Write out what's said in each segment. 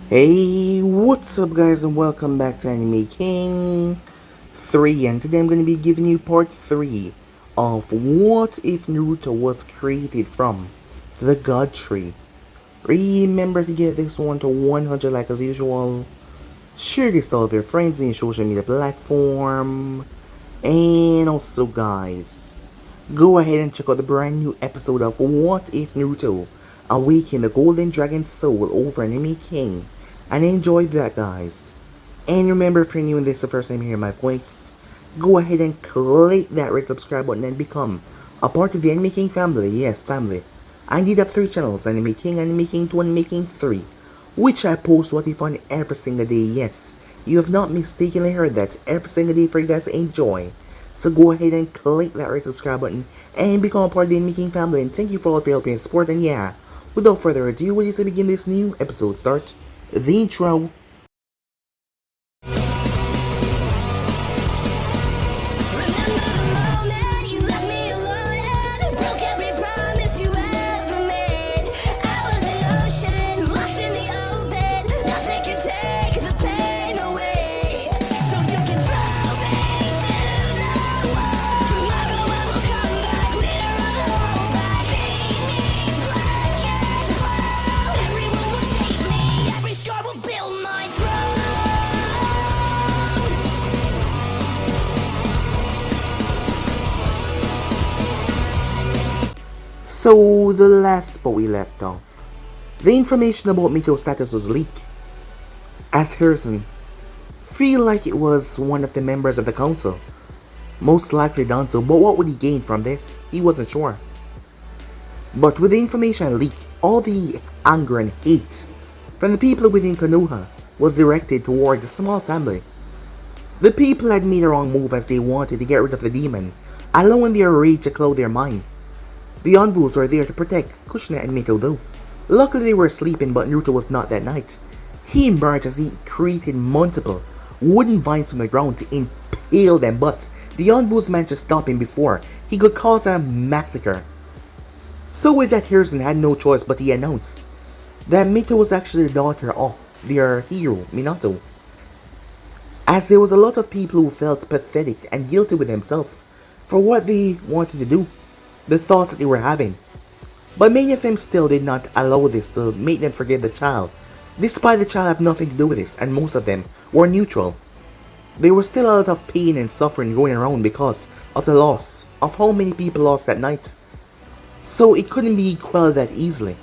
Hey, what's up guys and welcome back to Anime King 3, and today I'm going to be giving you part 3 of What If Naruto Was Created From the God Tree. Remember to get this one to 100 like as usual, share this to all of your friends in your social media platform, and also guys, go ahead and check out the brand new episode of What If Naruto Awaken the Golden Dragon Soul over Anime King, and enjoy that guys. And remember, if you're new and this is the first time you hear my voice, go ahead and click that red subscribe button and become a part of the Anime King family. Yes, family. I did have 3 channels, Anime King, Anime King 2, Anime King 3, which I post what if on every single day. Yes, you have not mistakenly heard that, every single day for you guys to enjoy. So go ahead and click that red subscribe button and become a part of the Anime King family, and thank you for all of your help and support. And yeah, without further ado, we just begin this new episode. Start the intro. So, the last spot we left off, the information about Mito's status was leaked, as Harrison feel like it was one of the members of the council, most likely Danzo, but what would he gain from this? He wasn't sure. But with the information leaked, all the anger and hate from the people within Konoha was directed toward the small family. The people had made a wrong move as they wanted to get rid of the demon, allowing their rage to cloud their mind. The envoys were there to protect Kushina and Mito though. Luckily they were sleeping, but Naruto was not that night. He emerged as he created multiple wooden vines from the ground to impale them, but the envoys managed to stop him before he could cause a massacre. So with that, Harrison had no choice but he announced that Mito was actually the daughter of their hero, Minato. As there was a lot of people who felt pathetic and guilty with themselves for what they wanted to do, the thoughts that they were having. But many of them still did not allow this to make them forgive the child, despite the child had nothing to do with this, and most of them were neutral. There was still a lot of pain and suffering going around because of the loss of how many people lost that night. So it couldn't be quelled that easily.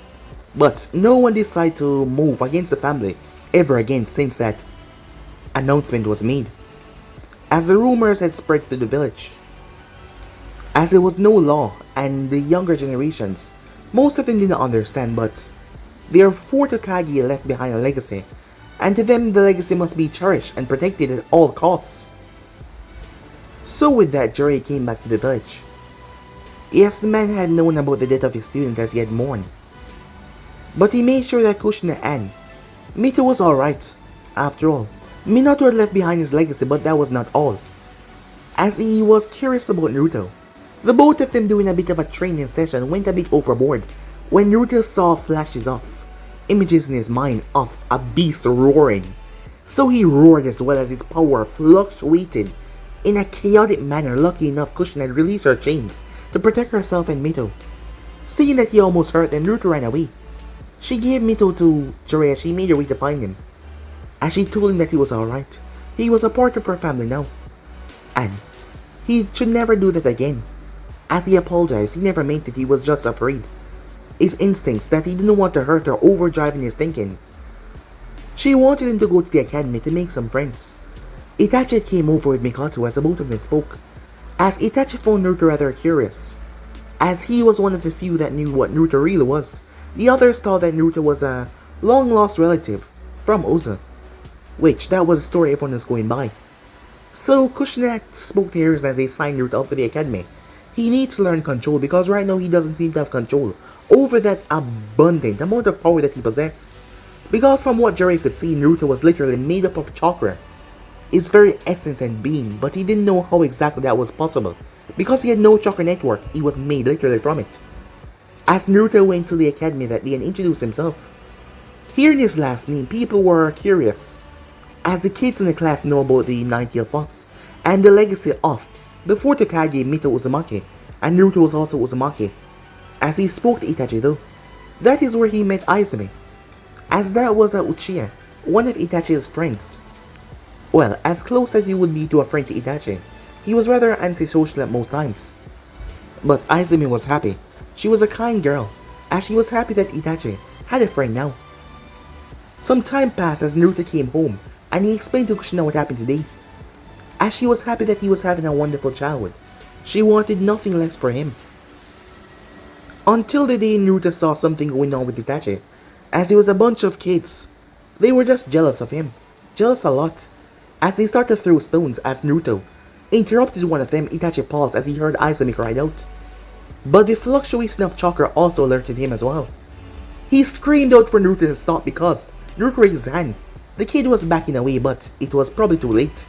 But no one decided to move against the family ever again since that announcement was made, as the rumors had spread through the village. As there was no law, and the younger generations, most of them did not understand, but their 4th Hokage left behind a legacy, and to them the legacy must be cherished and protected at all costs. So with that, Jiraiya came back to the village. Yes, the man had known about the death of his student as he had mourned, but he made sure that Kushina and Mito was alright. After all, Minato had left behind his legacy, but that was not all, as he was curious about Naruto. The both of them doing a bit of a training session went a bit overboard when Naruto saw flashes of images in his mind of a beast roaring. So he roared as well as his power fluctuated in a chaotic manner. Lucky enough, Kushina had released her chains to protect herself and Mito. Seeing that he almost hurt them, Naruto ran away. She gave Mito to Jiraiya. She made her way to find him, as she told him that he was alright. He was a part of her family now, and he should never do that again. As he apologized, he never meant it, he was just afraid. His instincts that he didn't want to hurt her overdriving his thinking. She wanted him to go to the academy to make some friends. Itachi came over with Mikado as the both of them spoke, as Itachi found Naruto rather curious, as he was one of the few that knew what Naruto really was. The others thought that Naruto was a long-lost relative from Oza, which that was a story everyone was going by. So Kushina spoke to Harrison as they signed Naruto up for the academy. He needs to learn control because right now he doesn't seem to have control over that abundant amount of power that he possesses. Because from what Jiraiya could see, Naruto was literally made up of chakra, his very essence and being, but he didn't know how exactly that was possible. Because he had no chakra network, he was made literally from it. As Naruto went to the academy that day and introduced himself, Hearing his last name, people were curious, as the kids in the class know about the Nine-Tailed Fox and the legacy of the fourth Hokage Mito Uzumaki, and Naruto was also Uzumaki. As he spoke to Itachi though, that is where he met Izumi, as that was Uchiha, one of Itachi's friends. Well, as close as you would be to a friend to Itachi, he was rather antisocial at most times. But Izumi was happy. She was a kind girl, as she was happy that Itachi had a friend now. Some time passed as Naruto came home, and he explained to Kushina what happened today. As she was happy that he was having a wonderful childhood, she wanted nothing less for him. Until the day Naruto saw something going on with Itachi, as there was a bunch of kids. They were just jealous of him, jealous a lot, as they started to throw stones as Naruto interrupted one of them. Itachi paused as he heard Izumi cried out. But the fluctuation of chakra also alerted him as well. He screamed out for Naruto to stop because Naruto raised his hand. The kid was backing away, but it was probably too late.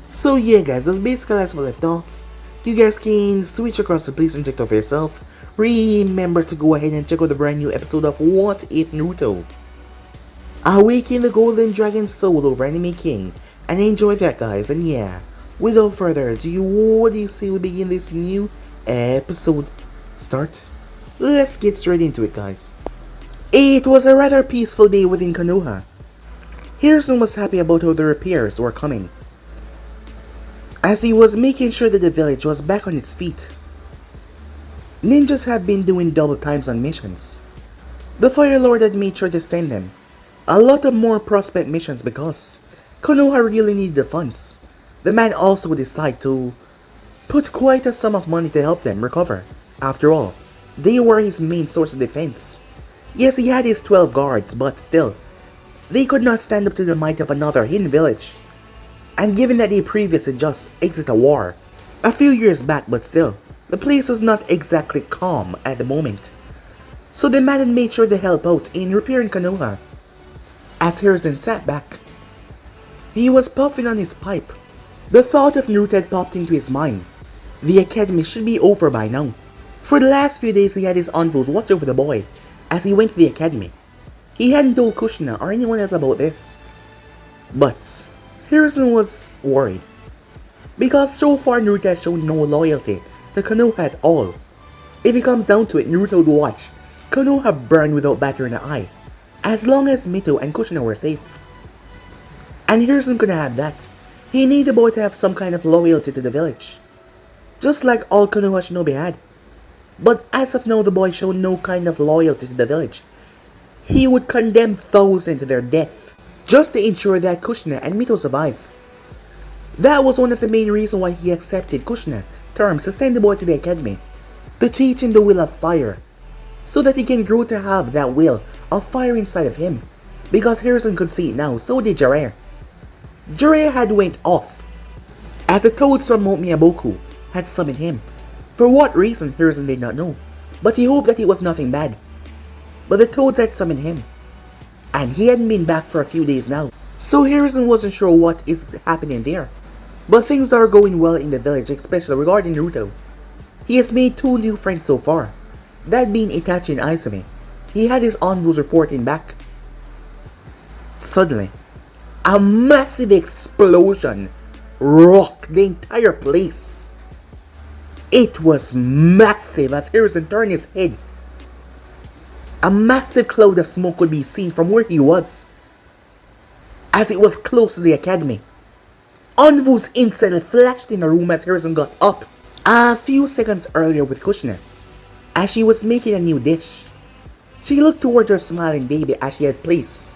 So yeah guys, that's basically as we left off. You guys can switch across the place and check it out for yourself. Remember to go ahead and check out the brand new episode of What If Naruto. Awaken the Golden Dragon Soul over Enemy King. And enjoy that guys, and yeah, without further ado, what do you say we begin this new episode? Start? Let's get straight into it guys. It was a rather peaceful day within Konoha. Hiruzen was happy about how the repairs were coming, as he was making sure that the village was back on its feet. Ninjas had been doing double times on missions. The Fire Lord had made sure to send them a lot of more prospect missions because Konoha really needed the funds. The man also decided to put quite a sum of money to help them recover. After all, they were his main source of defense. Yes, he had his 12 guards, but still, they could not stand up to the might of another hidden village. And given that they previously just exited a war a few years back, but still, the place was not exactly calm at the moment. So the man had made sure to help out in repairing Konoha. As Hiruzen sat back, he was puffing on his pipe. The thought of Naruto had popped into his mind. The academy should be over by now. For the last few days he had his envoys watch over the boy as he went to the academy. He hadn't told Kushina or anyone else about this. But Hiruzen was worried, because so far Naruto has shown no loyalty to Konoha at all. If it comes down to it, Naruto would watch Konoha burn without battering an eye, as long as Mito and Kushina were safe. And Hiruzen couldn't have that. He needed the boy to have some kind of loyalty to the village, just like all Konoha shinobi had. But as of now, the boy showed no kind of loyalty to the village. He would condemn thousands to their death, just to ensure that Kushina and Mito survive. That was one of the main reasons why he accepted Kushina's terms to send the boy to the academy, to teach him the will of fire, so that he can grow to have that will of fire inside of him. Because Hiruzen could see it now, so did Jiraiya. Jiraiya had went off, as the toads from Mount Miyaboku had summoned him. For what reason, Hiruzen did not know, but he hoped that it was nothing bad. But the toads had summoned him, and he hadn't been back for a few days now, so Hiruzen wasn't sure what is happening there. But things are going well in the village, especially regarding Naruto. He has made 2 new friends so far, that being Itachi and Izumi. He had his envoys reporting back. Suddenly, a massive explosion rocked the entire place. It was massive as Hiruzen turned his head. A massive cloud of smoke could be seen from where he was, as it was close to the academy. Envoys instantly flashed in the room as Hiruzen got up a few seconds earlier with Kushina, as she was making a new dish. She looked towards her smiling baby as she had placed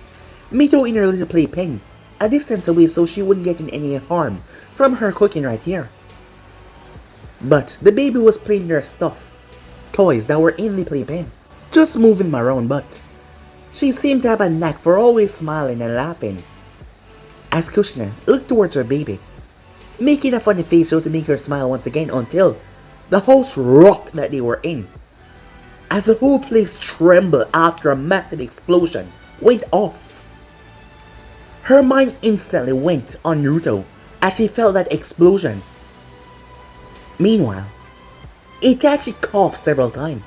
Mito in her little playpen, a distance away so she wouldn't get in any harm from her cooking right here. But the baby was playing with her stuffed toys that were in the playpen, just moving them around, but she seemed to have a knack for always smiling and laughing. As Kushina looked towards her baby, making a funny face so to make her smile once again until the house rocked that they were in, as the whole place trembled after a massive explosion went off. Her mind instantly went on Naruto as she felt that explosion. Meanwhile, Itachi coughed several times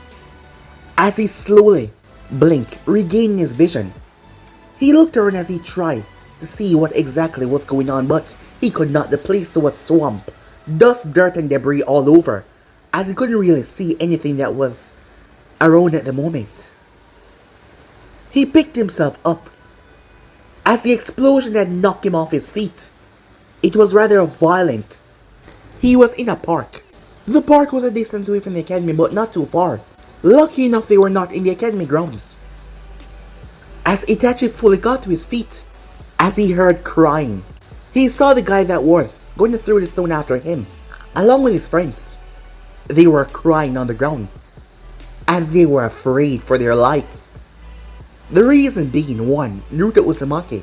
as he slowly blinked, regaining his vision. He looked around as he tried to see what exactly was going on, but he could not. The place was swamp, dust, dirt, and debris all over, as he couldn't really see anything that was around at the moment. He picked himself up as the explosion had knocked him off his feet. It was rather violent. He was in a park. The park was a distance away from the academy, but not too far. Lucky enough they were not in the academy grounds. As Itachi fully got to his feet, as he heard crying, he saw the guy that was going to throw the stone after him, along with his friends. They were crying on the ground, as they were afraid for their life. The reason being, one, Naruto Uzumaki.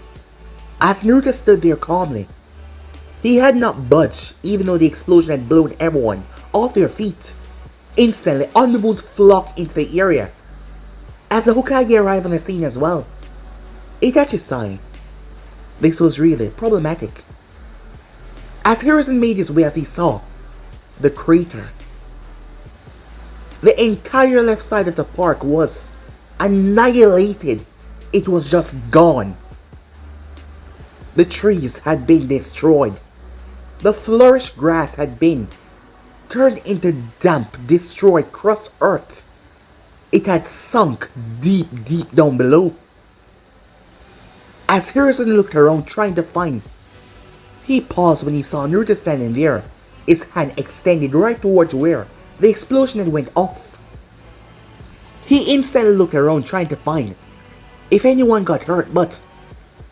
As Naruto stood there calmly, he had not budged even though the explosion had blown everyone off their feet. Instantly, onlookers flocked into the area as the Hokage arrived on the scene as well. Itachi sighed. This was really problematic. As Hiruzen made his way as he saw the crater, the entire left side of the park was annihilated. It was just gone. The trees had been destroyed. The flourished grass had been turned into damp, destroyed, crushed earth. It had sunk deep, deep down below. As Hiruzen looked around trying to find, he paused when he saw Naruto standing there, his hand extended right towards where the explosion had went off. He instantly looked around trying to find if anyone got hurt, but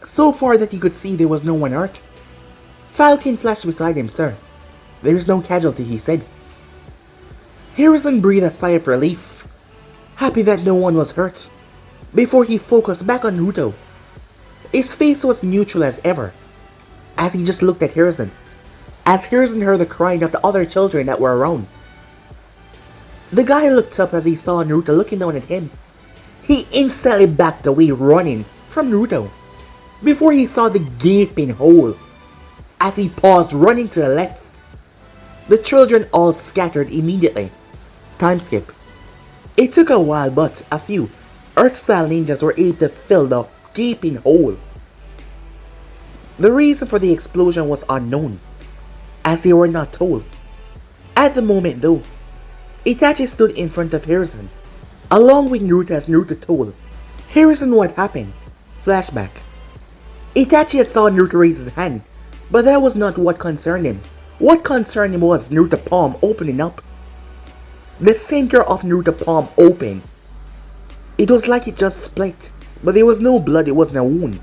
so far that he could see there was no one hurt. Falcon flashed beside him. Sir, there's no casualty, he said. Hiruzen breathed a sigh of relief, happy that no one was hurt, before he focused back on Naruto. His face was neutral as ever, as he just looked at Hiruzen. As Hiruzen heard the crying of the other children that were around, the guy looked up as he saw Naruto looking down at him. He instantly backed away, running from Naruto, before he saw the gaping hole. As he paused, running to the left, the children all scattered immediately. Time skip. It took a while, but a few Earth-style ninjas were able to fill the gaping hole. The reason for the explosion was unknown, as they were not told. At the moment though, Itachi stood in front of Hiruzen, along with Naruto as Naruto told Hiruzen what happened. Flashback. Itachi saw Naruto raise his hand, but that was not what concerned him. What concerned him was Naruto's palm opening up. The center of Naruto's palm opened. It was like it just split, but there was no blood, it wasn't a wound.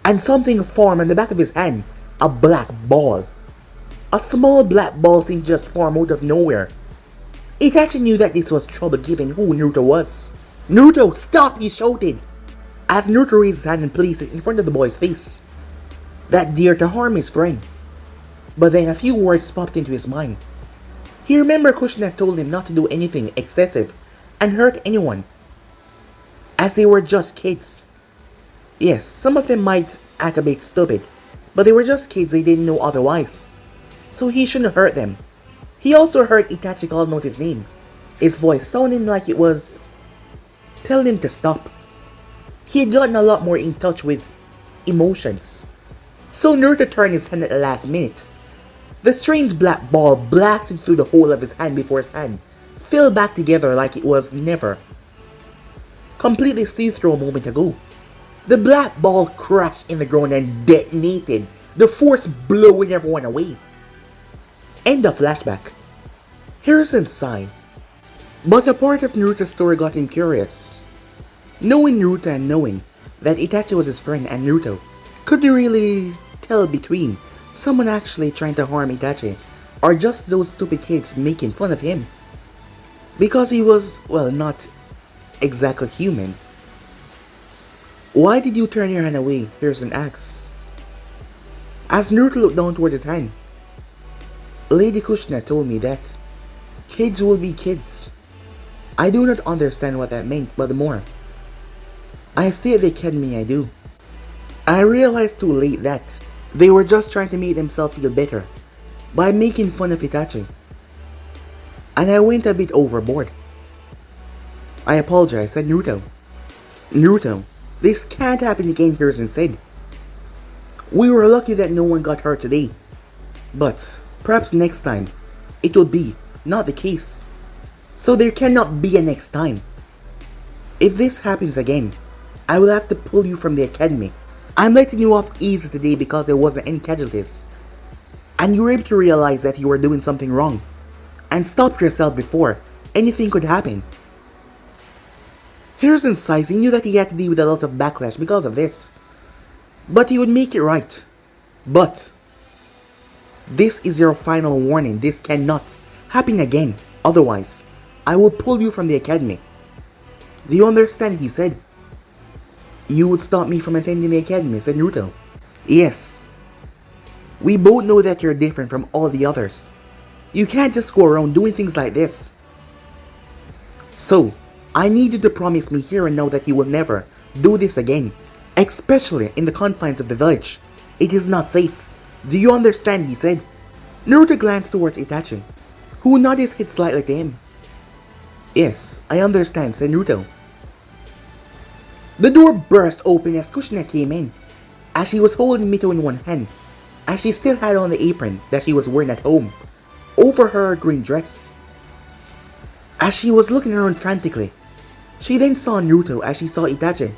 And something formed on the back of his hand, a black ball. A small black ball seemed to just form out of nowhere. Itachi knew that this was trouble given who Naruto was. Naruto, stop, he shouted, as Naruto raised his hand and placed it in front of the boy's face, that dared to harm his friend. But then a few words popped into his mind. He remembered Kushina told him not to do anything excessive and hurt anyone, as they were just kids. Yes, some of them might act a bit stupid, but they were just kids, they didn't know otherwise. So he shouldn't hurt them. He also heard Itachi call out his name, his voice sounding like it was telling him to stop. He had gotten a lot more in touch with emotions. So Naruto turned his hand at the last minute. The strange black ball blasted through the hole of his hand before his hand fell back together like it was never completely see-through a moment ago. The black ball crashed in the ground and detonated, the force blowing everyone away. End of flashback. Hiruzen sighed, but a part of Naruto's story got him curious. Knowing Naruto and knowing that Itachi was his friend and Naruto couldn't really tell between someone actually trying to harm Itachi or just those stupid kids making fun of him. Because he was, well, not exactly human. Why did you turn your hand away? Hiruzen asked. As Naruto looked down toward his hand, Lady Kushina told me that kids will be kids. I do not understand what that meant, but the more I stay at the academy, I do. I realized too late that they were just trying to make themselves feel better by making fun of Itachi. And I went a bit overboard. I apologize, said Naruto. Naruto, This can't happen again, Harrison said. We were lucky that no one got hurt today. But perhaps next time, it will be not the case. So there cannot be a next time. If this happens again, I will have to pull you from the academy. I'm letting you off easy today because there wasn't any casualties. And you were able to realize that you were doing something wrong. And stop yourself before anything could happen. Harrison sighs. He knew that he had to deal with a lot of backlash because of this. But he would make it right. But this is your final warning. This cannot happen again. Otherwise, I will pull you from the academy. Do you understand? He said. You would stop me from attending the academy, said Naruto. Yes. We both know that you're different from all the others. You can't just go around doing things like this. So, I need you to promise me here and now that you will never do this again. Especially in the confines of the village. It is not safe. Do you understand? He said. Naruto glanced towards Itachi, who nodded his head slightly to him. Yes, I understand, said Naruto. The door burst open as Kushina came in, as she was holding Mito in one hand, as she still had on the apron that she was wearing at home, over her green dress. As she was looking around frantically, she then saw Naruto as she saw Itachi.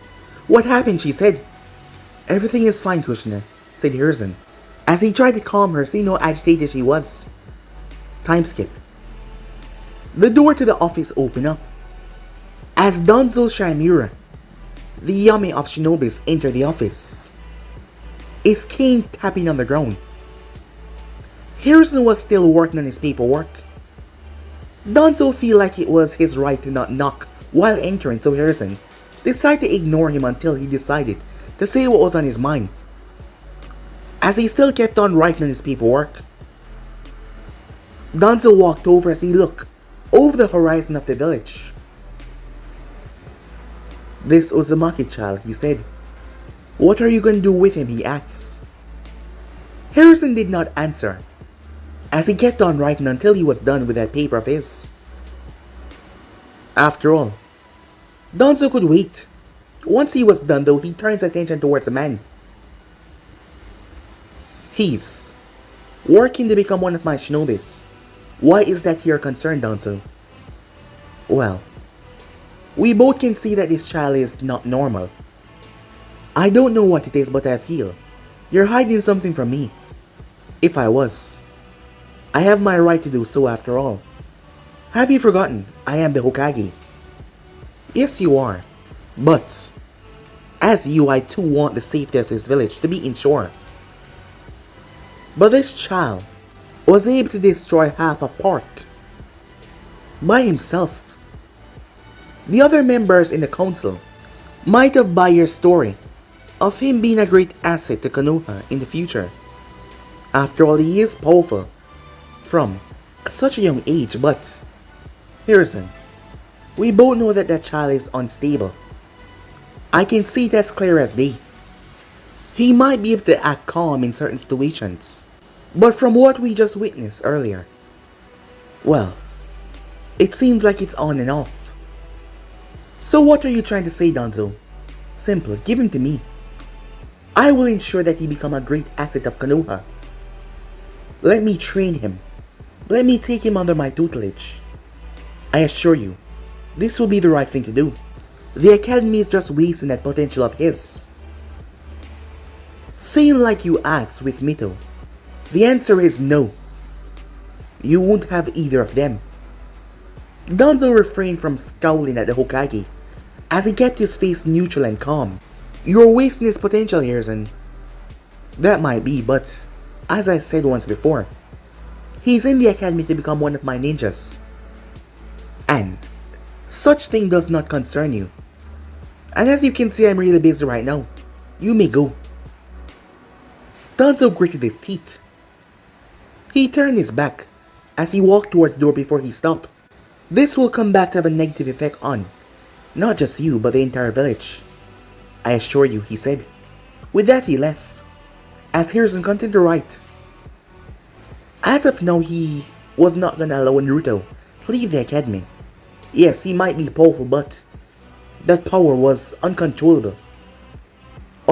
What happened? She said. Everything is fine, Kushina, said Hiruzen, as he tried to calm her, seeing how agitated she was. Time skip. The door to the office opened up, as Danzo Shimura, the yami of shinobis, entered the office, his cane tapping on the ground. Hiruzen was still working on his paperwork. Danzo felt like it was his right to not knock while entering, so Hiruzen decided to ignore him until he decided to say what was on his mind. As he still kept on writing on his paperwork, Danzo walked over as he looked over the horizon of the village. This Uzumaki child, he said. What are you going to do with him? He asked. Hiruzen did not answer, as he kept on writing until he was done with that paper of his. After all, Danzo could wait. Once he was done though, he turned his attention towards the man. He's working to become one of my shinobis. Why is that your concern, Danzo? Well, we both can see that this child is not normal. I don't know what it is, but I feel you're hiding something from me. If I was, I have my right to do so after all. Have you forgotten? I am the Hokage. Yes, you are. But, as you, I too want the safety of this village to be ensured. But this child was able to destroy half a park by himself. The other members in the council might have buy your story of him being a great asset to Konoha in the future. After all, he is powerful from such a young age, but Hiruzen, we both know that that child is unstable. I can see it as clear as day. He might be able to act calm in certain situations, but from what we just witnessed earlier, well, it seems like it's on and off. So what are you trying to say, Danzo? Simple, give him to me. I will ensure that he become a great asset of Konoha. Let me train him. Let me take him under my tutelage. I assure you, this will be the right thing to do. The academy is just wasting that potential of his. Saying like you asked with Mito, the answer is no. You won't have either of them. Danzo refrained from scowling at the Hokage, as he kept his face neutral and calm. You're wasting his potential, Hiruzen. That might be, but as I said once before, he's in the academy to become one of my ninjas. And such thing does not concern you. And as you can see, I'm really busy right now. You may go. Danzo gritted his teeth. He turned his back as he walked toward the door before he stopped. This will come back to have a negative effect on not just you, but the entire village. I assure you, he said. With that, he left, as Hiruzen continued to write. As of now, he was not gonna allow Naruto leave the academy. Yes, he might be powerful, but that power was uncontrollable.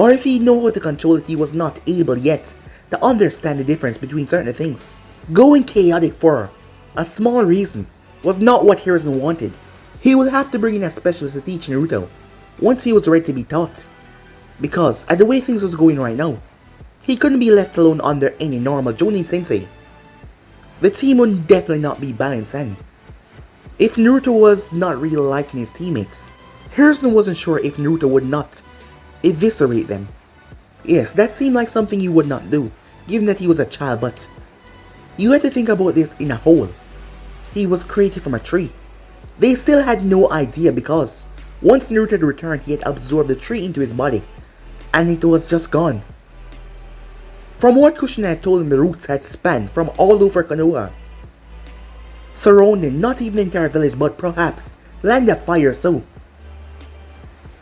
Or if he knew how to control it, he was not able yet to understand the difference between certain things. Going chaotic for a small reason was not what Hiruzen wanted. He would have to bring in a specialist to teach Naruto once he was ready to be taught. Because, at the way things was going right now, he couldn't be left alone under any normal Jonin sensei. The team would definitely not be balanced, and if Naruto was not really liking his teammates, Hiruzen wasn't sure if Naruto would not eviscerate them. Yes, that seemed like something he would not do, given that he was a child, but you had to think about this in a whole. He was created from a tree. They still had no idea because once Naruto had returned, he had absorbed the tree into his body, and it was just gone. From what Kushina had told him, the roots had spanned from all over Konoha, surrounding not even the entire village but perhaps land of fire, so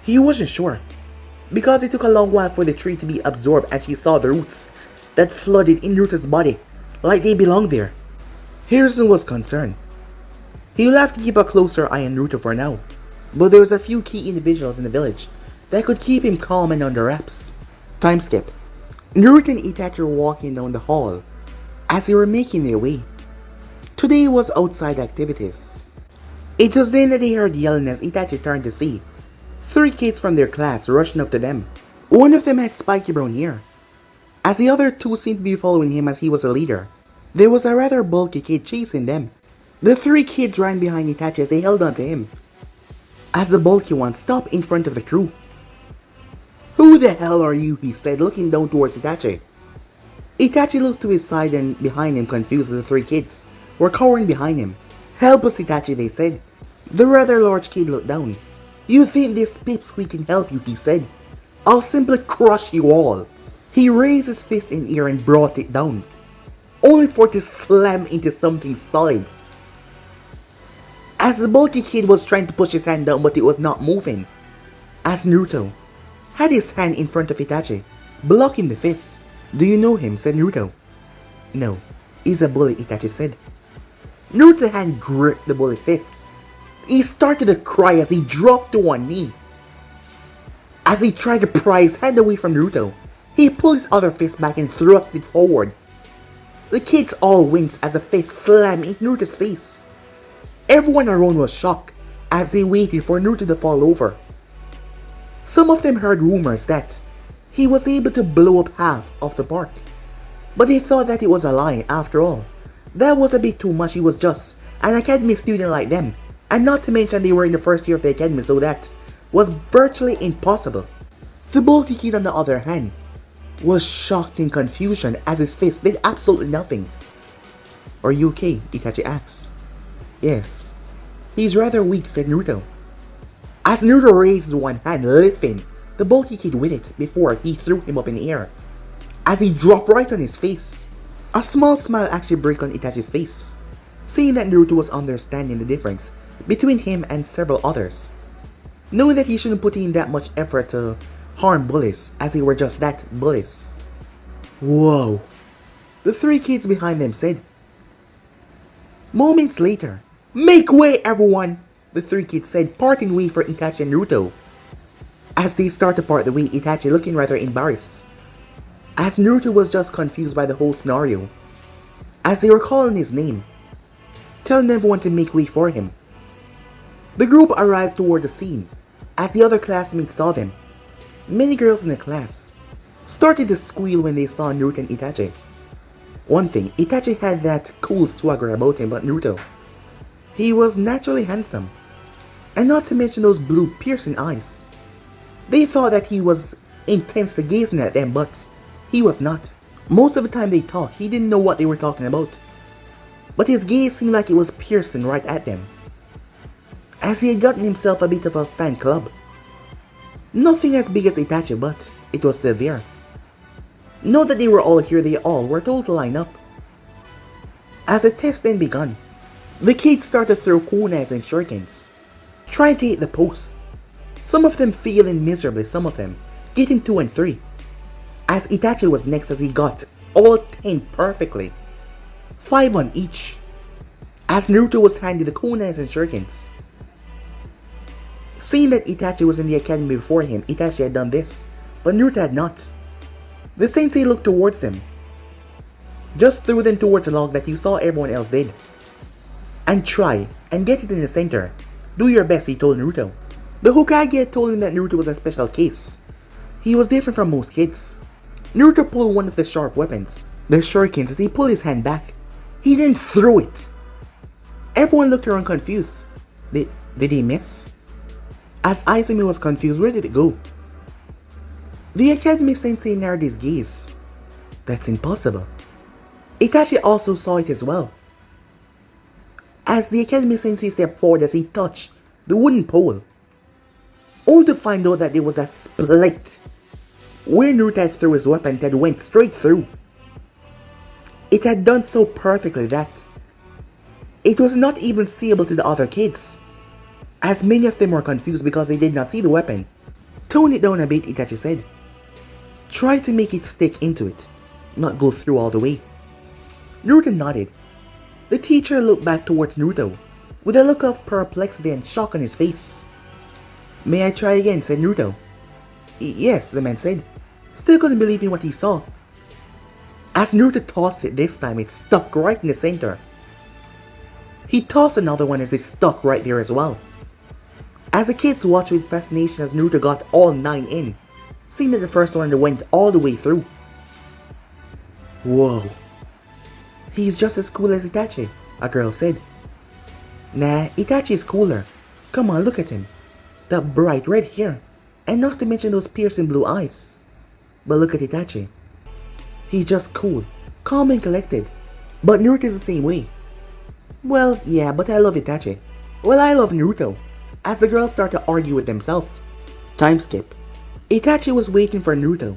he wasn't sure, because it took a long while for the tree to be absorbed and she saw the roots that flooded in Naruto's body like they belonged there. Hiruzen was concerned. He will have to keep a closer eye on Naruto for now, but there was a few key individuals in the village that could keep him calm and under wraps. Time skip. Naruto and Itachi were walking down the hall as they were making their way. Today was outside activities. It was then that they heard yelling as Itachi turned to see 3 kids from their class rushing up to them. One of them had spiky brown hair, as the other 2 seemed to be following him as he was a leader. There was a rather bulky kid chasing them. The 3 kids ran behind Itachi as they held on to him, as the bulky one stopped in front of the crew. "Who the hell are you?" he said, looking down towards Itachi. Itachi looked to his side and behind him, confused as the 3 kids were cowering behind him. "Help us, Itachi," they said. The rather large kid looked down. "You think this pipsqueak can help you?" he said. "I'll simply crush you all." He raised his fist in air and brought it down, only for it to slam into something solid. As the bulky kid was trying to push his hand down, but it was not moving, as Naruto had his hand in front of Itachi, blocking the fist. "Do you know him?" said Naruto. "No, he's a bully," Itachi said. Naruto's hand gripped the bully fist. He started to cry as he dropped to one knee. As he tried to pry his hand away from Naruto, he pulled his other fist back and thrust it forward. The kids all winced as the fist slammed in Naruto's face. Everyone around was shocked as they waited for Naruto to fall over. Some of them heard rumors that he was able to blow up half of the park, but they thought that it was a lie after all. That was a bit too much. He was just an academy student like them, and not to mention they were in the first year of the academy, so that was virtually impossible. The bulky kid, on the other hand, was shocked in confusion as his fist did absolutely nothing. "Are you okay?" Itachi asked. "Yes." "He's rather weak," said Naruto. As Naruto raised one hand, lifting the bulky kid with it before he threw him up in the air, as he dropped right on his face. A small smile actually broke on Itachi's face, seeing that Naruto was understanding the difference between him and several others, knowing that he shouldn't put in that much effort to harm bullies, as they were just that, bullies. "Whoa," the 3 kids behind them said. Moments later, "Make way, everyone!" the 3 kids said, parting way for Itachi and Naruto. As they start to part the way, Itachi looking rather embarrassed, as Naruto was just confused by the whole scenario, as they were calling his name, telling everyone to make way for him. The group arrived toward the scene, as the other classmates saw them. Many girls in the class started to squeal when they saw Naruto and Itachi. One thing, Itachi had that cool swagger about him, but Naruto, he was naturally handsome, and not to mention those blue piercing eyes. They thought that he was intensely gazing at them, but he was not. Most of the time they talked, he didn't know what they were talking about, but his gaze seemed like it was piercing right at them, as he had gotten himself a bit of a fan club. Nothing as big as Itachi, but it was still there. Now that they were all here, they all were told to line up. As the test then begun, the kids started to throw kunais and shurikens, trying to hit the posts. Some of them failing miserably, some of them getting 2 and 3. As Itachi was next, as he got all 10 perfectly, 5 on each. As Naruto was handed the kunais and shurikens. Seeing that Itachi was in the academy before him, Itachi had done this but Naruto had not. The sensei looked towards him. Just threw them towards the log that you saw everyone else did. And try and get it in the center. Do your best, he told Naruto. The Hokage had told him that Naruto was a special case. He was different from most kids. Naruto pulled one of the sharp weapons, the shurikens, as he pulled his hand back. He then threw it. Everyone looked around confused. Did he miss? As Izumi was confused, where did it go? The academic sensei narrowed his gaze. That's impossible. Itachi also saw it as well. As the academic sensei stepped forward as he touched the wooden pole, only to find out that there was a split where Naruto had threw his weapon that went straight through. It had done so perfectly that it was not even seeable to the other kids, as many of them were confused because they did not see the weapon. Tone it down a bit, Itachi said. Try to make it stick into it, not go through all the way. Naruto nodded. The teacher looked back towards Naruto, with a look of perplexity and shock on his face. May I try again, said Naruto. Yes, the man said, still couldn't believe in what he saw. As Naruto tossed it this time, it stuck right in the center. He tossed another one as it stuck right there as well. As the kids watched with fascination as Naruto got all 9 in, seeing that the first one went all the way through. Whoa. He's just as cool as Itachi, a girl said. Nah, Itachi is cooler. Come on, look at him. That bright red hair, and not to mention those piercing blue eyes. But look at Itachi. He's just cool, calm and collected. But Naruto is the same way. Well, yeah, but I love Itachi. Well, I love Naruto. As the girls start to argue with themselves. Time skip. Itachi was waiting for Naruto.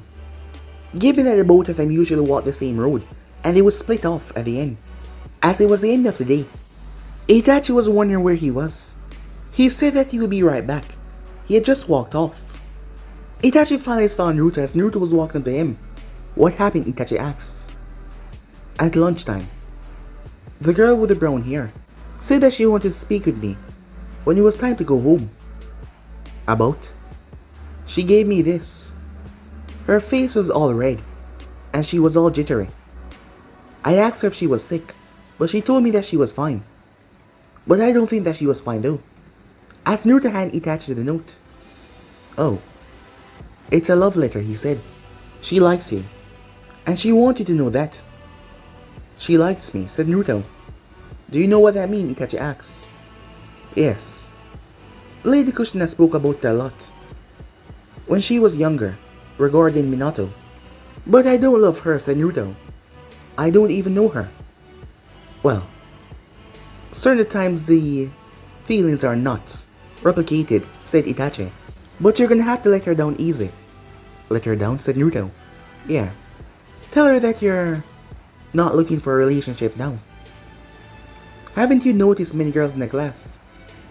Given that the both of them usually walk the same road, and they would split off at the end. As it was the end of the day, Itachi was wondering where he was. He said that he would be right back. He had just walked off. Itachi finally saw Naruto as Naruto was walking up to him. What happened? Itachi asked. At lunchtime, the girl with the brown hair said that she wanted to speak with me when it was time to go home. About? She gave me this. Her face was all red, and she was all jittery. I asked her if she was sick, but she told me that she was fine. But I don't think that she was fine though. As Naruto handed Itachi the note. Oh, it's a love letter, he said. She likes you, and she wanted to know that. She likes me, said Naruto. Do you know what that means? Itachi asked. Yes. Lady Kushina spoke about it a lot when she was younger, regarding Minato. But I don't love her, said Naruto. I don't even know her. Well, certain times the feelings are not replicated, said Itachi. But you're gonna have to let her down easy. Let her down, said Naruto. Yeah. Tell her that you're not looking for a relationship now. Haven't you noticed many girls in the class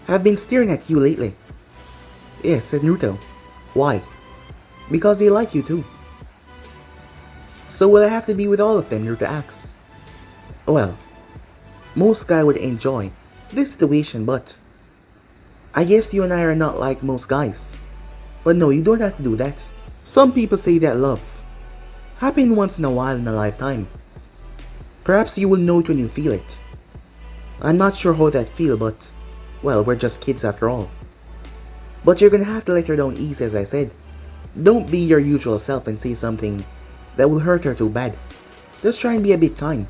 have been staring at you lately? Yes, said Naruto. Why? Because they like you too. So will I have to be with all of them? Naruto asks. Well, most guys would enjoy this situation, but I guess you and I are not like most guys. But no, you don't have to do that. Some people say that love happens once in a while in a lifetime. Perhaps you will know it when you feel it. I'm not sure how that feel, but well, we're just kids after all. But you're gonna have to let her down easy, as I said. Don't be your usual self and say something that will hurt her too bad. Just try and be a bit kind.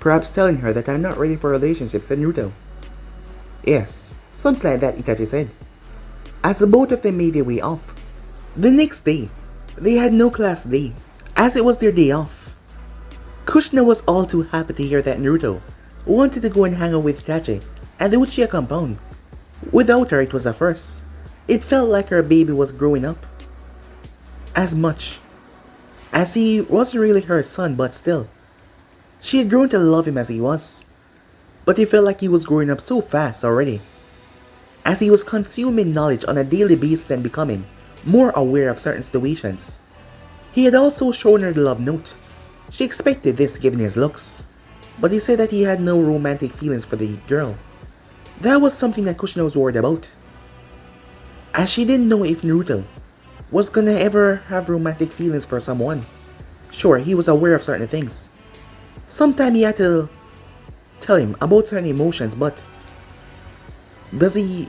Perhaps telling her that I'm not ready for a relationship, said Naruto. Yes, something like that, Itachi said. As the both of them made their way off. The next day, they had no class day, as it was their day off. Kushina was all too happy to hear that Naruto wanted to go and hang out with Itachi at the Uchiha compound. Without her, it was a first. It felt like her baby was growing up. As much as he wasn't really her son, but still, she had grown to love him as he was. But it felt like he was growing up so fast already, as he was consuming knowledge on a daily basis and becoming more aware of certain situations. He had also shown her the love note. She expected this given his looks, but he said that he had no romantic feelings for the girl. That was something that Kushina was worried about, as she didn't know if Naruto was gonna ever have romantic feelings for someone. Sure, he was aware of certain things. Sometimes he had to tell him about certain emotions, but does he...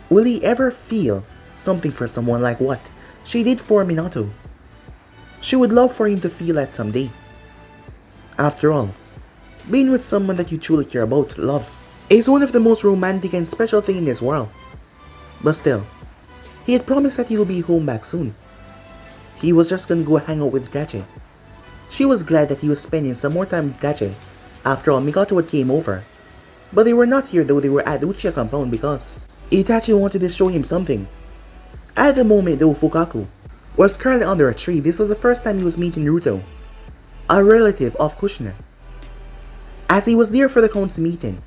will he ever feel something for someone like what she did for Minato? She would love for him to feel that someday. After all, being with someone that you truly care about, love, is one of the most romantic and special things in this world. But still, he had promised that he will be home back soon. He was just gonna go hang out with Itachi. She was glad that he was spending some more time with Itachi. After all, Minato had came over. But they were not here though, they were at the Uchiha compound because Itachi wanted to show him something. At the moment though, Fukaku was currently under a tree. This was the first time he was meeting Naruto, a relative of Kushina. As he was there for the council meeting,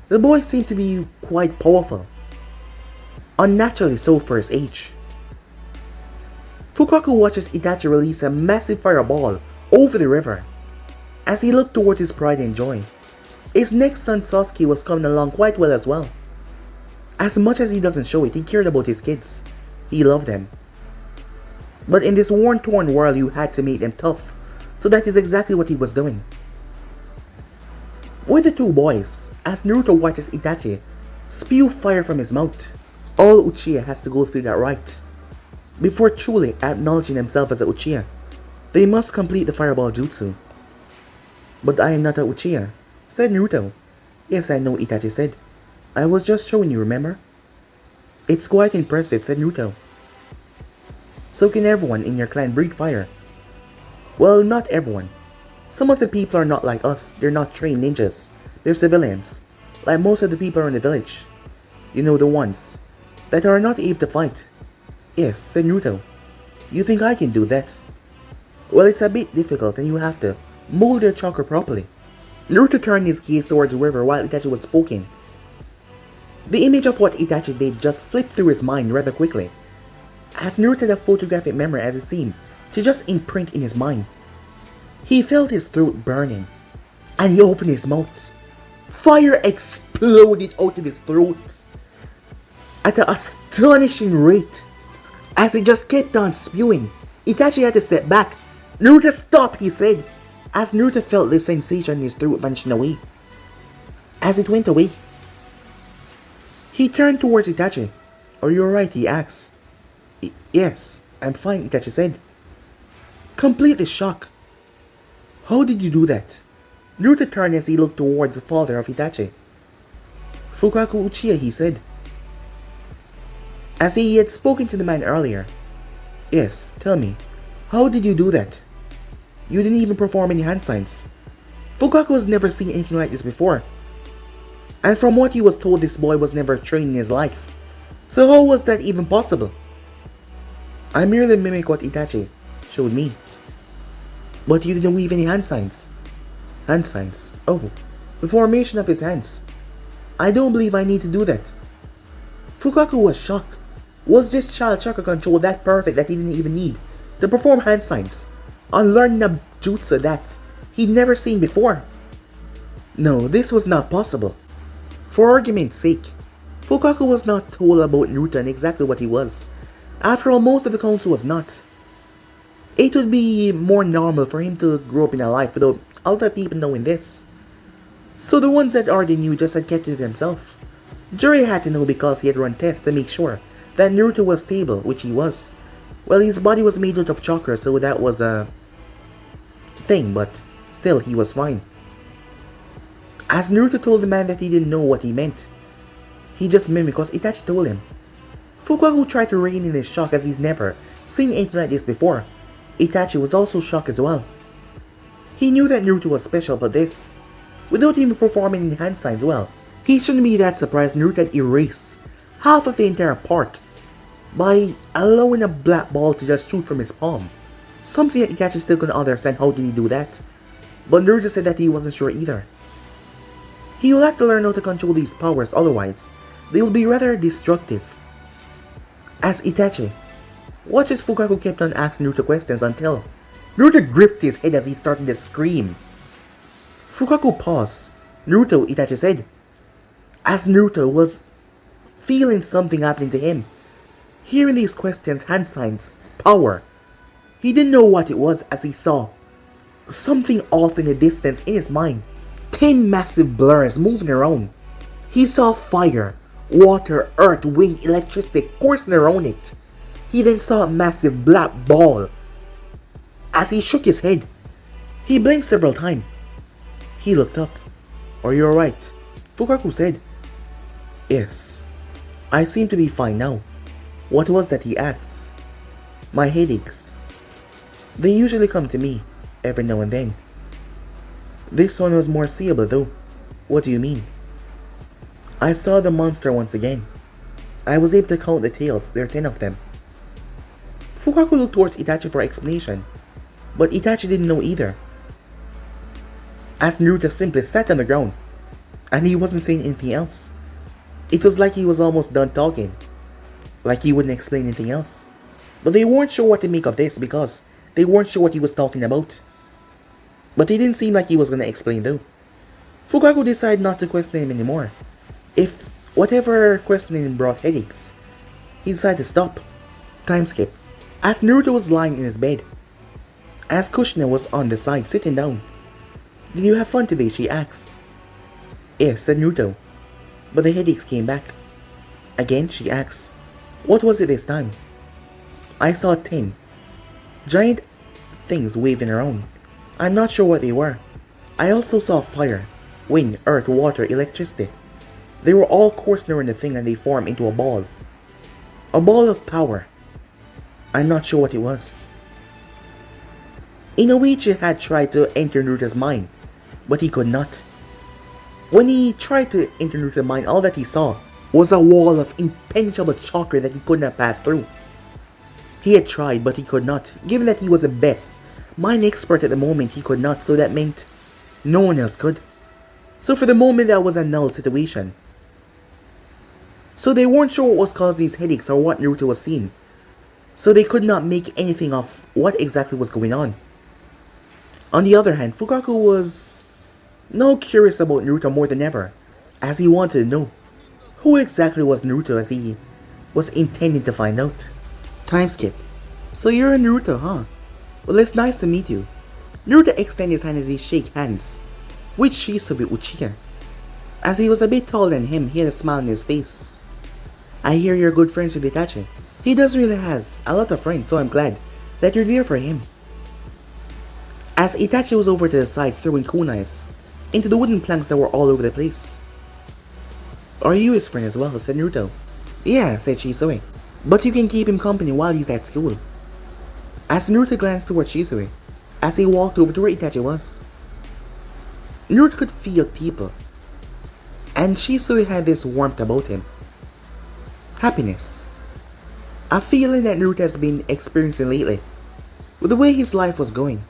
the boy seemed to be quite powerful. Unnaturally so for his age. Fukaku watches Itachi release a massive fireball over the river. As he looked towards his pride and joy, his next son Sasuke was coming along quite well as well. As much as he doesn't show it, he cared about his kids. He loved them. But in this war-torn world, you had to make them tough. So that is exactly what he was doing. With the two boys, as Naruto watches Itachi spew fire from his mouth, all Uchiha has to go through that rite. Before truly acknowledging himself as a Uchiha, they must complete the fireball jutsu. But I am not a Uchiha, said Naruto. Yes, I know, Itachi said. I was just showing you, remember? It's quite impressive, said Naruto. So can everyone in your clan breathe fire? Well, not everyone. Some of the people are not like us, they're not trained ninjas. They're civilians, like most of the people around the village. You know, the ones that are not able to fight. Yes, said Naruto. You think I can do that? Well, it's a bit difficult and you have to mold your chakra properly. Naruto turned his gaze towards the river while Itachi was speaking. The image of what Itachi did just flipped through his mind rather quickly, as Naruto had a photographic memory as it seemed to just imprint in his mind. He felt his throat burning, and he opened his mouth. Fire exploded out of his throat at an astonishing rate. As he just kept on spewing, Itachi had to step back. Naruto, stop, he said, as Naruto felt the sensation in his throat vanishing away. As it went away, he turned towards Itachi. Are you alright? He asked. Yes, I'm fine, Itachi said, completely shocked. How did you do that? Naruto turned as he looked towards the father of Itachi. Fukaku Uchiha, he said, as he had spoken to the man earlier. Yes, tell me, how did you do that? You didn't even perform any hand signs. Fukaku has never seen anything like this before. And from what he was told, this boy was never trained in his life. So how was that even possible? I merely mimicked what Itachi showed me. But you didn't weave any hand signs. Hand signs? Oh, the formation of his hands. I don't believe I need to do that. Fukaku was shocked. Was this child chakra control that perfect that he didn't even need to perform hand signs on learning a jutsu that he'd never seen before? No, this was not possible. For argument's sake, Fukaku was not told about Naruto and exactly what he was. After all, most of the council was not. It would be more normal for him to grow up in a life without other people knowing this. So the ones that already knew just had kept it to themselves. Jiraiya had to know because he had run tests to make sure that Naruto was stable, which he was. Well, his body was made out of chakra, so that was a thing, but still, he was fine. As Naruto told the man that he didn't know what he meant, he just mimicked because Itachi told him. Fukaku tried to rein in his shock as he's never seen anything like this before. Itachi was also shocked as well. He knew that Naruto was special, but this, without even performing any hand signs well, he shouldn't be that surprised Naruto had erased half of the entire park by allowing a black ball to just shoot from his palm. Something that Itachi still couldn't understand. How did he do that? But Naruto said that he wasn't sure either. He will have to learn how to control these powers, otherwise they will be rather destructive. As Itachi watches, Fukaku kept on asking Naruto questions until Naruto gripped his head as he started to scream. Fukaku paused. Naruto, Itachi said, as Naruto was feeling something happening to him. Hearing these questions, hand signs, power, he didn't know what it was as he saw something off in the distance in his mind. 10 massive blurs moving around. He saw fire, water, earth, wind, electricity coursing around it. He then saw a massive black ball. As he shook his head, he blinked several times. He looked up. "Are you alright?" Fukaku said. "Yes. I seem to be fine now." What was that, he asked. "My headaches. They usually come to me, every now and then. This one was more seeable though." "What do you mean?" "I saw the monster once again. I was able to count the tails, there are 10 of them." Fukaku looked towards Itachi for explanation, but Itachi didn't know either. As Naruto simply sat on the ground, and he wasn't saying anything else. It was like he was almost done talking, like he wouldn't explain anything else. But they weren't sure what to make of this because they weren't sure what he was talking about. But it didn't seem like he was going to explain though. Fukaku decided not to question him anymore. If whatever questioning brought headaches, he decided to stop. Time skip. As Naruto was lying in his bed, as Kushina was on the side sitting down. "Did you have fun today?" she asked. "Yes," said Naruto, but the headaches came back. Again, she asked, "What was it this time?" "I saw 10 giant things waving around. I'm not sure what they were. I also saw fire, wind, earth, water, electricity. They were all coursing around the thing and they formed into a ball. A ball of power. I'm not sure what it was." Inoichi had tried to enter Naruto's mind, but he could not. When he tried to enter Naruto's mind, all that he saw was a wall of impenetrable chakra that he could not pass through. He had tried, but he could not. Given that he was the best mind expert at the moment, he could not, so that meant no one else could. So for the moment, that was a null situation. So they weren't sure what was causing these headaches or what Naruto was seeing. So they could not make anything of what exactly was going on. On the other hand, Fukaku was now curious about Naruto more than ever, as he wanted to know who exactly was Naruto, as he was intending to find out. Time skip. "So you're a Naruto, huh? Well, it's nice to meet you." Naruto extended his hand as he shook hands with Shisui Uchiha. As he was a bit taller than him, he had a smile on his face. "I hear you're good friends with Itachi." "He does really has a lot of friends, so I'm glad that you're there for him." As Itachi was over to the side throwing kunais into the wooden planks that were all over the place. "Are you his friend as well?" said Naruto. "Yeah," said Shisui. "But you can keep him company while he's at school." As Naruto glanced towards Shisui, as he walked over to where Itachi was, Naruto could feel people, and Shisui had this warmth about him. Happiness. A feeling that Naruto has been experiencing lately, with the way his life was going.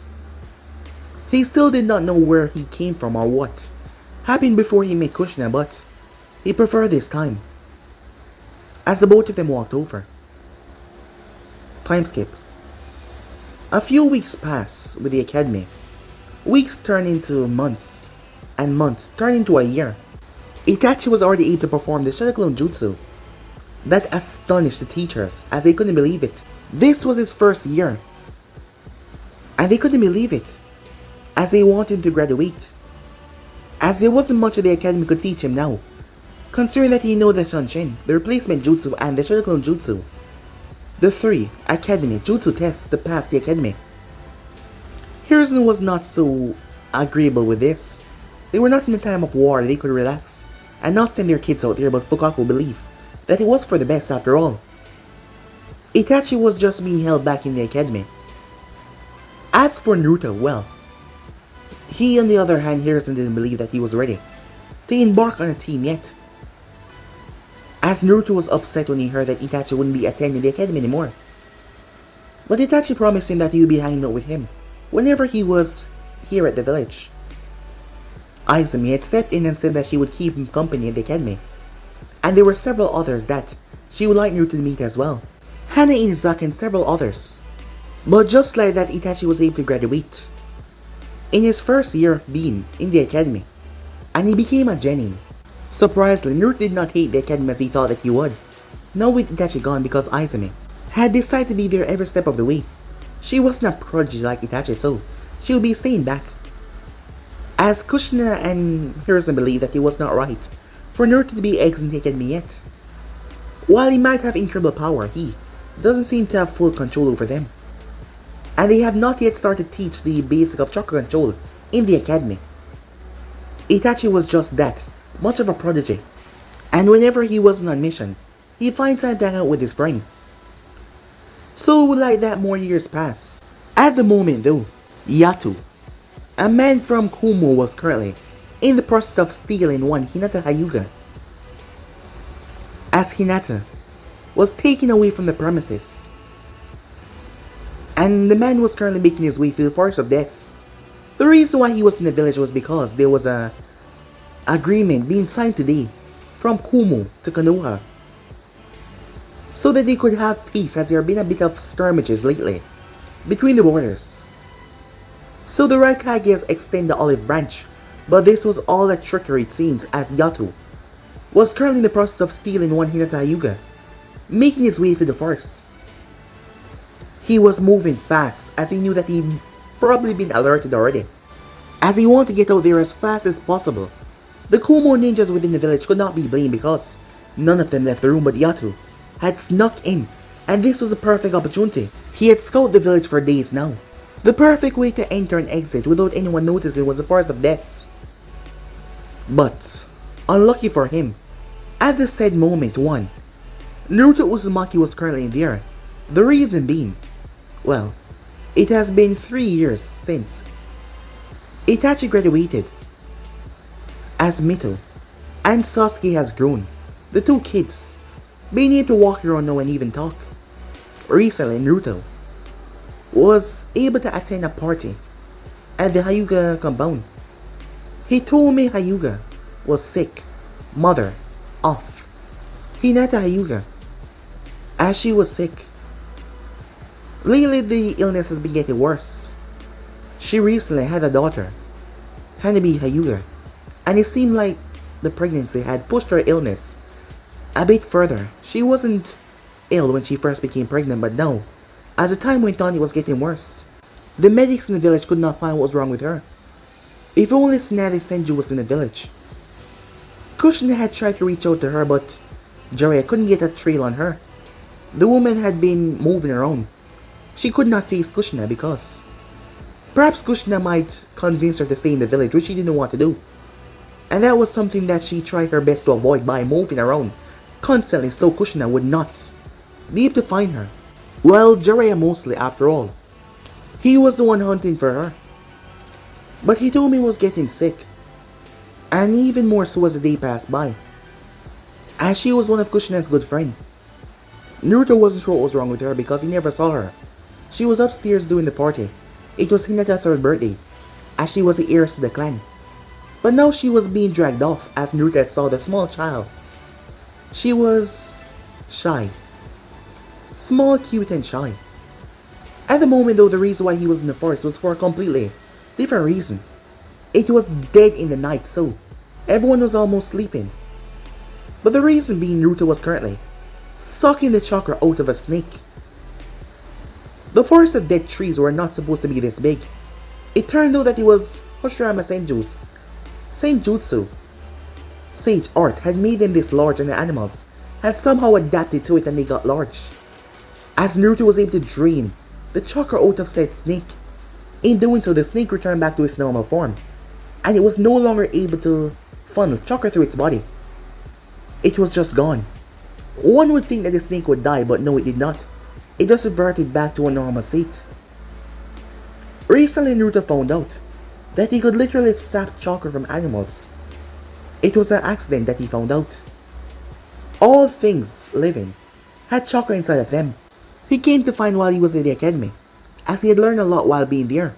He still did not know where he came from or what happened before he met Kushina, but he preferred this time. As the both of them walked over. Time skip. A few weeks pass with the academy. Weeks turn into months, and months turn into a year. Itachi was already able to perform the Shadow Clone Jutsu. That astonished the teachers, as they couldn't believe it. This was his first year, and they couldn't believe it, as they wanted him to graduate, as there wasn't much that the academy could teach him now, considering that he knew the Shanshin, the replacement jutsu, and the Shadow Clone Jutsu. The 3 academy jutsu tests to pass the academy. Hiruzen was not so agreeable with this. They were not in a time of war, they could relax and not send their kids out there, but Fukaku believed that it was for the best after all. Itachi was just being held back in the academy. As for Naruto, well, he on the other hand, Hiruzen didn't believe that he was ready to embark on a team yet. As Naruto was upset when he heard that Itachi wouldn't be attending the academy anymore. But Itachi promised him that he would be hanging out with him whenever he was here at the village. Izumi had stepped in and said that she would keep him company at the academy, and there were several others that she would like Naruto to meet as well. Hana Inazaki and several others. But just like that, Itachi was able to graduate in his first year of being in the academy, and he became a genin. Surprisingly, Naruto did not hate the academy as he thought that he would. now with Itachi gone because Izumi had decided to be there every step of the way. She was not prodigy like Itachi, so she would be staying back. As Kushina and Hiruzen believed that it was not right for Naruto to be exiting the academy yet. While he might have incredible power, he doesn't seem to have full control over them. And they have not yet started to teach the basic of chakra control in the academy. Itachi was just that, much of a prodigy. And whenever he wasn't on mission, he finds time to hang out with his friend. So like that, more years pass. At the moment though, Yato, a man from Kumo, was currently in the process of stealing one Hinata Hyuga. As Hinata was taken away from the premises, and the man was currently making his way through the forest of death. The reason why he was in the village was because there was a agreement being signed today from Kumo to Konoha, so that they could have peace, as there have been a bit of skirmishes lately between the borders. So the Raikages extend the olive branch, but this was all a trickery, it seems, as Yato was currently in the process of stealing one Hinata Hyuga, making his way through the forest. He was moving fast, as he knew that he'd probably been alerted already, as he wanted to get out there as fast as possible. The Kumo ninjas within the village could not be blamed because none of them left the room, but Yato had snuck in, and this was a perfect opportunity. He had scouted the village for days now. The perfect way to enter and exit without anyone noticing was the forest of death. But, unlucky for him, at the said moment one, Naruto Uzumaki was currently in there. The reason being, well, it has been 3 years since Itachi graduated, as Mito and Sasuke has grown, the two kids being able to walk around now and even talk. Recently, Naruto was able to attend a party at the Hyuga compound. He told me Hyuga was sick, mother of Hinata Hyuga, as she was sick. Lately, the illness has been getting worse. She recently had a daughter, Hanabi Hyuga, and it seemed like the pregnancy had pushed her illness a bit further. She wasn't ill when she first became pregnant, but now, as the time went on, it was getting worse. The medics in the village could not find what was wrong with her. If only Tsunade Senju was in the village. Kushina had tried to reach out to her, but Jiraiya couldn't get a trail on her. The woman had been moving around. She could not face Kushina because perhaps Kushina might convince her to stay in the village, which she didn't want to do. And that was something that she tried her best to avoid by moving around constantly so Kushina would not be able to find her. Well, Jiraiya mostly, after all. He was the one hunting for her. But he told me he was getting sick. And even more so as the day passed by, as she was one of Kushina's good friends. Naruto wasn't sure what was wrong with her because he never saw her. She was upstairs doing the party. It was Hinata's 3rd birthday, as she was the heiress to the clan. But now she was being dragged off as Naruto had saw the small child. She was shy. Small, cute, and shy. At the moment though, the reason why he was in the forest was for a completely different reason. It was dead in the night, so everyone was almost sleeping. But the reason being, Naruto was currently sucking the chakra out of a snake. The forest of dead trees were not supposed to be this big. It turned out that it was Hoshirama Senju's Senjutsu. Sage art had made them this large, and the animals had somehow adapted to it and they got large. As Naruto was able to drain the chakra out of said snake, in doing so the snake returned back to its normal form, and it was no longer able to funnel chakra through its body. It was just gone. One would think that the snake would die, but no, it did not. It just reverted back to a normal state. Recently, Naruto found out that he could literally sap chakra from animals. It was an accident that he found out. All things living had chakra inside of them. He came to find while he was in the academy, as he had learned a lot while being there.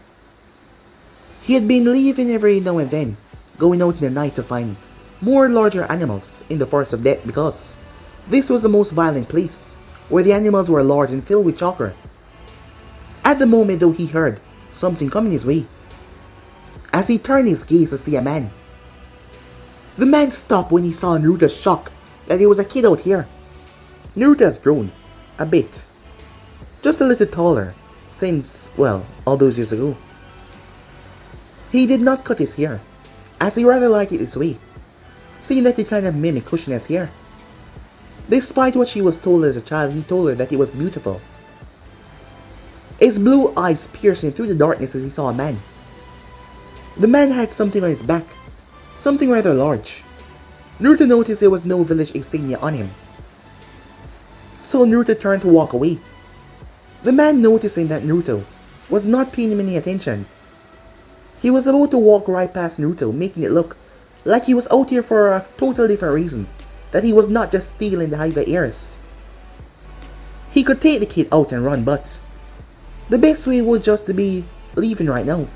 He had been leaving every now and then, going out in the night to find more larger animals in the forest of death because this was the most violent place, where the animals were large and filled with chakra. At the moment though, he heard something coming his way. As he turned his gaze to see a man. The man stopped when he saw Naruto's shock that there was a kid out here. Naruto has grown. A bit. Just a little taller. Since, well, all those years ago. He did not cut his hair, as he rather liked it this way, seeing that it kind of mimicked Kushina's hair. Despite what she was told as a child, he told her that it was beautiful. His blue eyes piercing through the darkness as he saw a man. The man had something on his back, something rather large. Naruto noticed there was no village insignia on him. So Naruto turned to walk away. The man, noticing that Naruto was not paying him any attention, he was about to walk right past Naruto, making it look like he was out here for a totally different reason, that he was not just stealing the Hyuga heirs. He could take the kid out and run, but the best way would just to be leaving right now.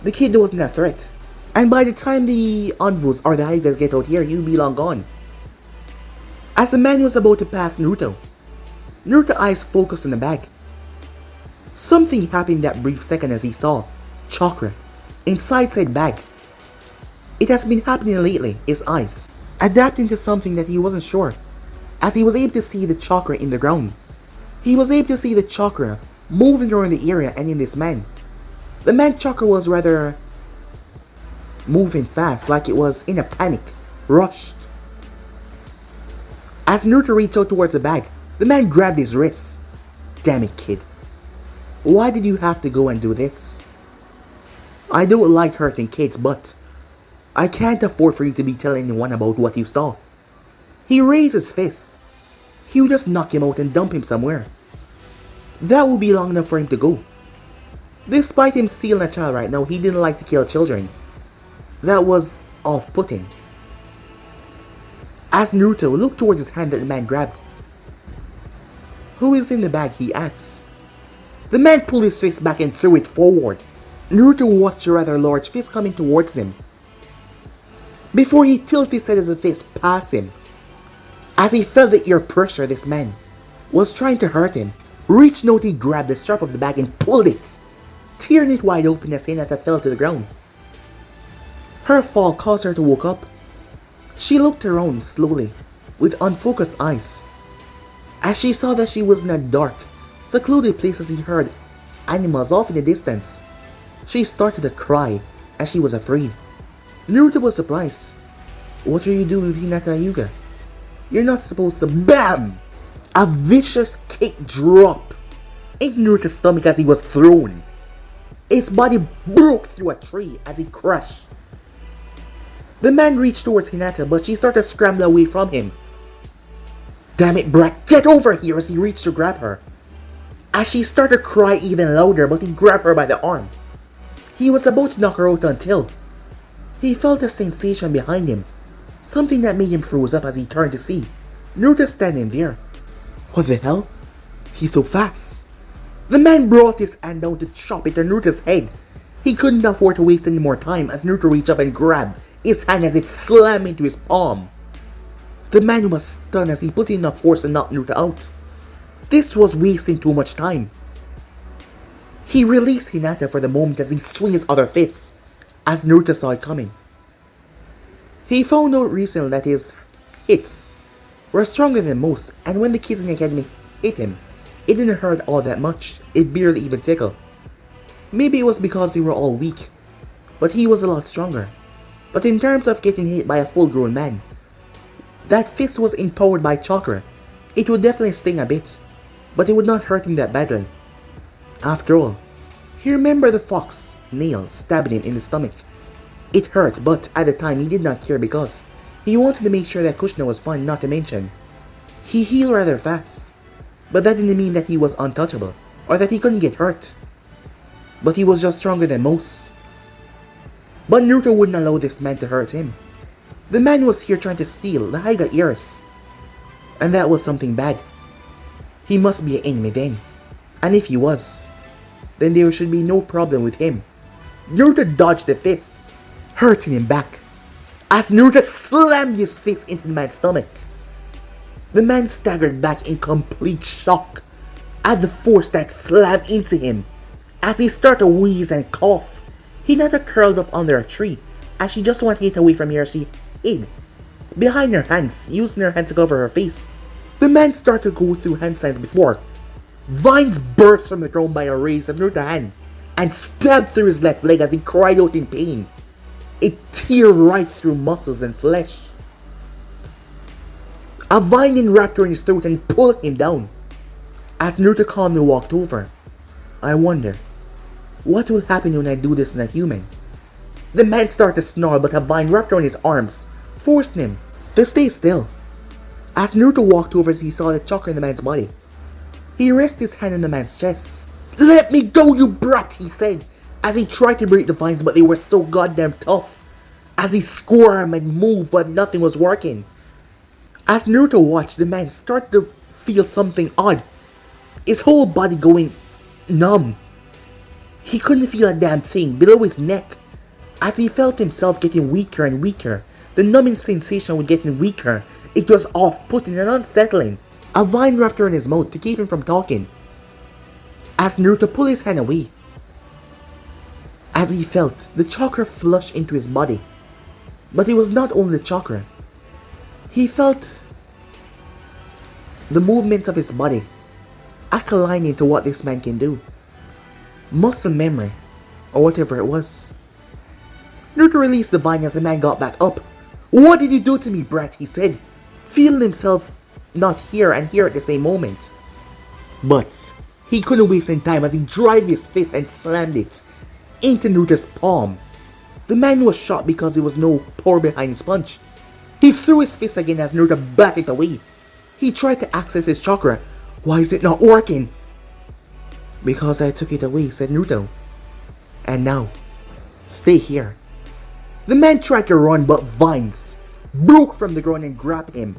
The kid wasn't a threat, and by the time the Anvus or the Hyugas get out here, he'll be long gone. As the man was about to pass Naruto's eyes focused on the bag. Something happened that brief second as he saw chakra inside said bag. It has been happening lately, his eyes adapting to something that he wasn't sure, as he was able to see the chakra in the ground. He was able to see the chakra moving around the area and in this man. The man's chakra was rather moving fast, like it was in a panic, rushed. As Naruto reached out towards the bag, the man grabbed his wrists. Damn it, kid. Why did you have to go and do this? I don't like hurting kids, but I can't afford for you to be telling anyone about what you saw. He raised his fist. He would just knock him out and dump him somewhere. That would be long enough for him to go. Despite him stealing a child right now, he didn't like to kill children. That was off-putting. As Naruto looked towards his hand that the man grabbed. Who is in the bag, he asked. The man pulled his fist back and threw it forward. Naruto watched a rather large fist coming towards him, before he tilted his head as the fist passed him. As he felt the ear pressure, this man was trying to hurt him. Reaching out, he grabbed the strap of the bag and pulled it, tearing it wide open as Hinata fell to the ground. Her fall caused her to wake up. She looked around slowly, with unfocused eyes. As she saw that she was in a dark, secluded place as he heard animals off in the distance, she started to cry as she was afraid. Naruto was surprised. What are you doing with Hinata Hyuga? You're not supposed to— BAM! A vicious kick drop into Naruto's stomach as he was thrown. His body broke through a tree as he crashed. The man reached towards Hinata, but she started to scramble away from him. Damn it, brat, get over here, as he reached to grab her. As she started to cry even louder, but he grabbed her by the arm. He was about to knock her out until he felt a sensation behind him. Something that made him froze up as he turned to see Naruto standing there. What the hell? He's so fast. The man brought his hand down to chop into Naruto's head. He couldn't afford to waste any more time as Naruto reached up and grabbed his hand as it slammed into his palm. The man was stunned as he put in enough force to knock Naruto out. This was wasting too much time. He released Hinata for the moment as he swung his other fist, as Naruto saw it coming. He found out recently that his hits were stronger than most, and when the kids in the academy hit him, it didn't hurt all that much. It barely even tickled. Maybe it was because they were all weak, but he was a lot stronger. But in terms of getting hit by a full-grown man, that fist was empowered by chakra. It would definitely sting a bit, but it would not hurt him that badly. After all, he remembered the fox nail stabbing him in the stomach. It hurt, but at the time he did not care because he wanted to make sure that Kushina was fine, not to mention he healed rather fast. But that didn't mean that he was untouchable, or that he couldn't get hurt. But he was just stronger than most. But Naruto wouldn't allow this man to hurt him. The man was here trying to steal the Hyuga heirs, and that was something bad. He must be an enemy then, and if he was, then there should be no problem with him. Naruto dodged the fist, hurting him back, as Naruto slammed his fist into the man's stomach. The man staggered back in complete shock at the force that slammed into him. As he started to wheeze and cough, Hinata curled up under a tree as she just wanted to get away from here. She hid behind her hands, using her hands to cover her face. The man started to go through hand signs before. Vines burst from the ground by a raise of Naruto's hand and stabbed through his left leg as he cried out in pain. It tear right through muscles and flesh. A vine enwrapped around his throat and pulled him down. As Naruto calmly walked over, I wonder, what will happen when I do this in a human? The man started to snarl, but a vine wrapped around his arms forced him to stay still. As Naruto walked over, he saw the chakra in the man's body. He rested his hand on the man's chest. "Let me go, you brat," he said, as he tried to break the vines, but they were so goddamn tough. As he squirmed and moved, but nothing was working. As Naruto watched, the man started to feel something odd. His whole body going numb. He couldn't feel a damn thing below his neck. As he felt himself getting weaker and weaker, the numbing sensation was getting weaker. It was off-putting and unsettling. A vine wrapped around his mouth to keep him from talking. As Naruto pulled his hand away, as he felt the chakra flush into his body. But it was not only the chakra. He felt the movements of his body aligning to what this man can do. Muscle memory, or whatever it was. Naruto released the vine as the man got back up. "What did you do to me, brat?" he said, feeling himself not here and here at the same moment. But he couldn't waste any time as he dried his fist and slammed it into Naruto's palm. The man was shocked because there was no power behind his punch. He threw his fist again as Naruto batted it away. He tried to access his chakra. "Why is it not working?" "Because I took it away," said Naruto. "And now, stay here." The man tried to run, but vines broke from the ground and grabbed him,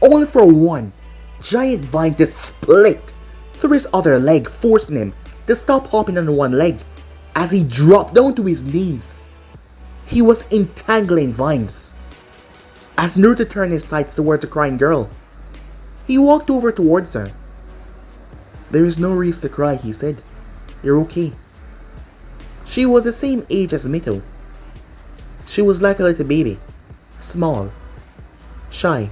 only for one giant vine to split through his other leg, forcing him to stop hopping on one leg. As he dropped down to his knees, he was entangling vines. As Naruto turned his sights towards the crying girl, he walked over towards her. "There is no reason to cry," he said. "You're okay." She was the same age as Mito. She was like a little baby, small, shy.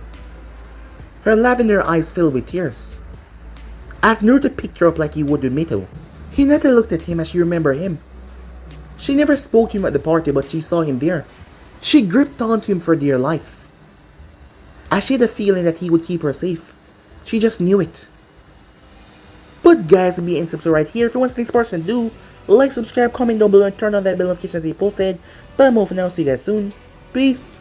Her lavender eyes filled with tears. As Naruto picked her up like he would with Mito, Hinata looked at him as she remembered him. She never spoke to him at the party, but she saw him there. She gripped onto him for dear life. As she had a feeling that he would keep her safe. She just knew it. But guys, be and subscribe right here. If you want the next person, do like, subscribe, comment down below, and turn on that bell notification as they posted. But I'm off now. See you guys soon. Peace.